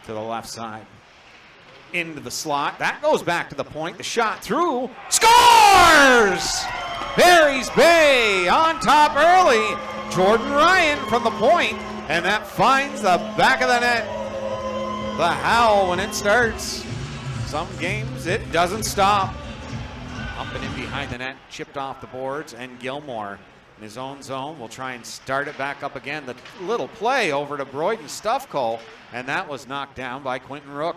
to the left side. Into the slot. That goes back to the point. The shot through. Scores! Barry's Bay on top early. Jordan Ryan from the point, and that finds the back of the net. The howl when it starts. Some games it doesn't stop. Up and in behind the net, chipped off the boards, and Gilmore in his own zone will try and start it back up again. The little play over to Broyden Stuffco, and that was knocked down by Quentin Rook.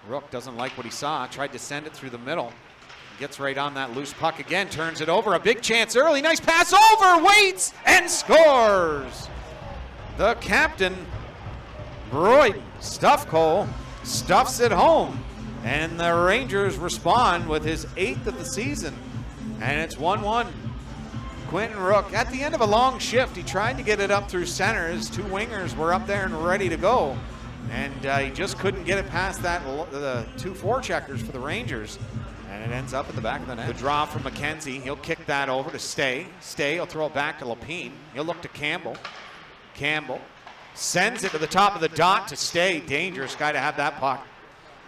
Rook doesn't like what he saw, tried to send it through the middle. Gets right on that loose puck again, turns it over, a big chance early, nice pass over, waits, and scores! The captain, Broyden Stuffco, stuffs it home, and the Rangers respond with his 8th of the season, and it's 1-1. Quentin Rook, at the end of a long shift, he tried to get it up through center. His two wingers were up there and ready to go, and he just couldn't get it past that the two forecheckers for the Rangers, and it ends up at the back of the net. The draw from McKenzie, he'll kick that over to Stay. Stay, he'll throw it back to Lapine. He'll look to Campbell. Campbell sends it to the top of the dot to Stay. Dangerous guy to have that puck.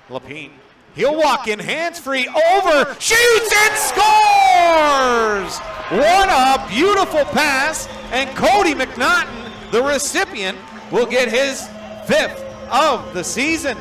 Lapine. He'll walk in hands-free over, shoots and scores! What a beautiful pass, and Cody McNaughton, the recipient, will get his 5th of the season.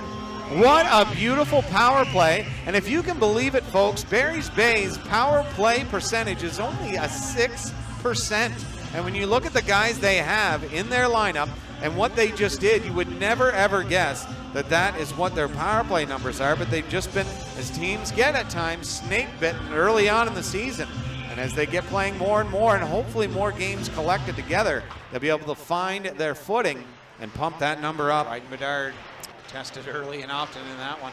What a beautiful power play, and if you can believe it, folks, Barry's Bay's power play percentage is only a 6%. And when you look at the guys they have in their lineup and what they just did, you would never ever guess that that is what their power play numbers are, but they've just been, as teams get at times, snake bitten early on in the season. And as they get playing more and more, and hopefully more games collected together, they'll be able to find their footing and pump that number up. Right, Bedard tested early and often in that one.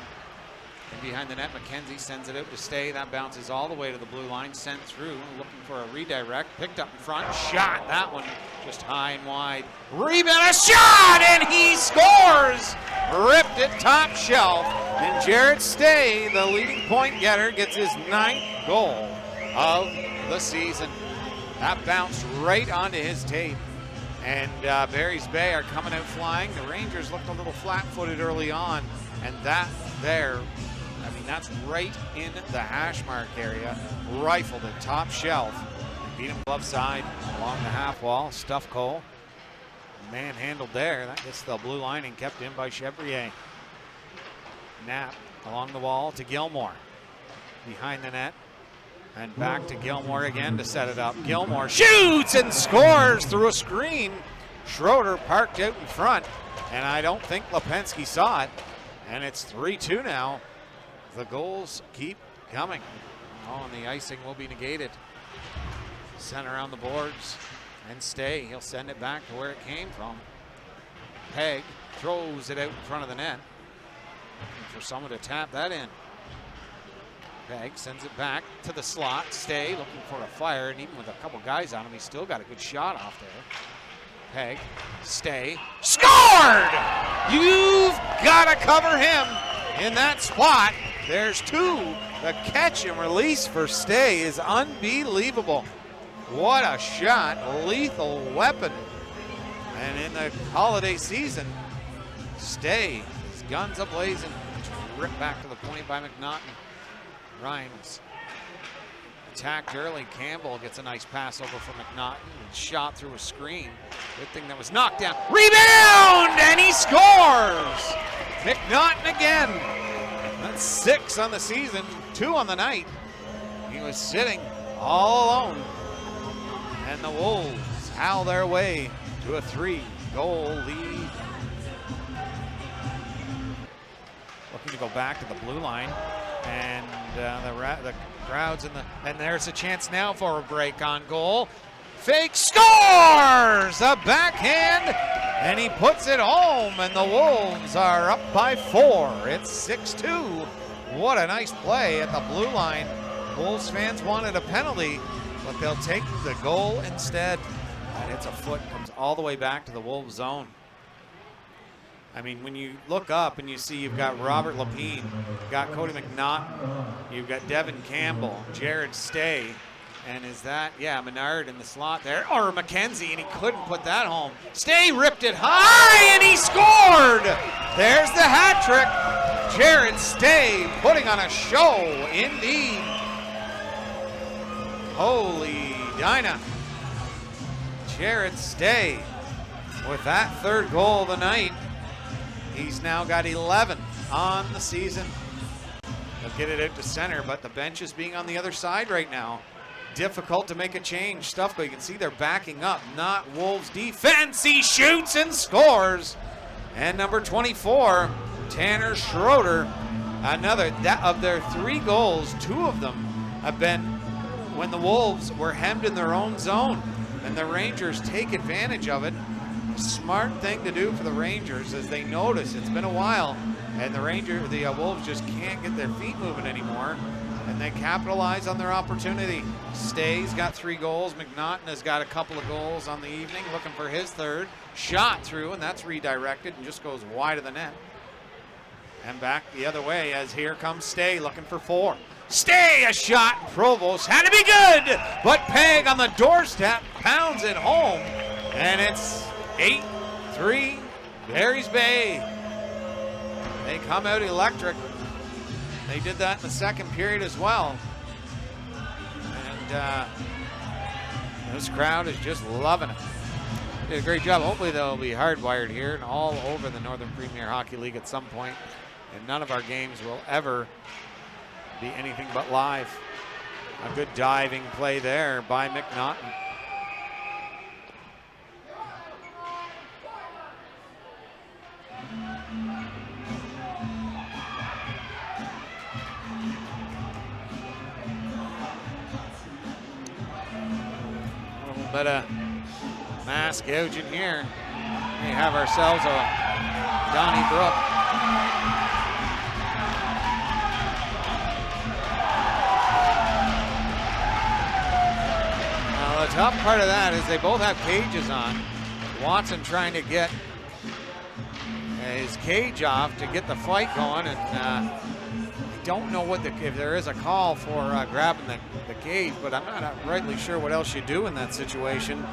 And behind the net, McKenzie sends it out to Stay. That bounces all the way to the blue line, sent through, looking for a redirect, picked up in front, shot. That one just high and wide. Rebound, a shot, and he scores! Ripped it top shelf, and Jarrett Stay, the leading point getter, gets his 9th goal of the season. That bounced right onto his tape. And Barry's Bay are coming out flying. The Rangers looked a little flat-footed early on, and that there, I mean, that's right in the hash mark area. Rifled it top shelf. Beat him glove side along the half wall. Stuffco manhandled there. That gets the blue line and kept in by Chevrier. Knapp along the wall to Gilmore. Behind the net. And back to Gilmore again to set it up. Gilmore shoots and scores through a screen. Schroeder parked out in front, and I don't think Lipinski saw it. And it's 3-2 now. The goals keep coming. Oh, and the icing will be negated. Center on the boards and Stay. He'll send it back to where it came from. Peg throws it out in front of the net. Looking for someone to tap that in. Peg sends it back to the slot. Stay looking for a fire, and even with a couple guys on him, he's still got a good shot off there. Peg, Stay, scored! You've got to cover him in that spot. There's 2. The catch and release for Stay is unbelievable. What a shot, lethal weapon. And in the holiday season, Stay, his guns a-blazing. Ripped back to the point by McNaughton. Rhymes attacked early. Campbell gets a nice pass over from McNaughton and shot through a screen. Good thing that was knocked down. Rebound! And he scores! McNaughton again. That's 6 on the season, 2 on the night. He was sitting all alone. And the Wolves howl their way to a 3-goal lead. Looking to go back to the blue line. And the crowd's in the, and there's a chance now for a break on goal. Fake scores! A backhand, and he puts it home, and the Wolves are up by 4. It's 6-2. What a nice play at the blue line. Wolves fans wanted a penalty, but they'll take the goal instead. And it's a foot, comes all the way back to the Wolves zone. I mean, when you look up and you see you've got Robert Lapine, you've got Cody McNaughton, you've got Devin Campbell, Jared Stay, And is that, yeah, Menard in the slot there, or McKenzie, and he couldn't put that home. Stay ripped it high, and he scored! There's the hat trick. Jared Stay putting on a show indeed. Holy Dinah. Jared Stay with that third goal of the night. He's now got 11 on the season. They'll get it out to center, but the bench is being on the other side right now. Difficult to make a change. Stuff, but you can see they're backing up. Not Wolves defense. He shoots and scores. And number 24, Tanner Schroeder, another. That of their 3 goals, 2 of them have been when the Wolves were hemmed in their own zone, and the Rangers take advantage of it. Smart thing to do for the Rangers, as they notice it's been a while, and the Wolves just can't get their feet moving anymore. And they capitalize on their opportunity. Stay's got 3 goals. McNaughton has got a couple of goals on the evening, looking for his third. Shot through, and that's redirected and just goes wide of the net. And back the other way, as here comes Stay looking for 4. Stay, a shot. Provost had to be good, but Peg on the doorstep pounds it home, and it's 8-3 Barry's Bay. They come out electric. They did that in the second period as well. And this crowd is just loving it. Did a great job. Hopefully they'll be hardwired here and all over the Northern Premier Hockey League at some point. And none of our games will ever be anything but live. A good diving play there by McNaughton. But a mass gouging here. We have ourselves a Donnybrook. Now the tough part of that is they both have cages on. Watson trying to get his cage off to get the fight going, and I don't know if there is a call for grabbing the cage, but I'm not rightly sure what else you do in that situation.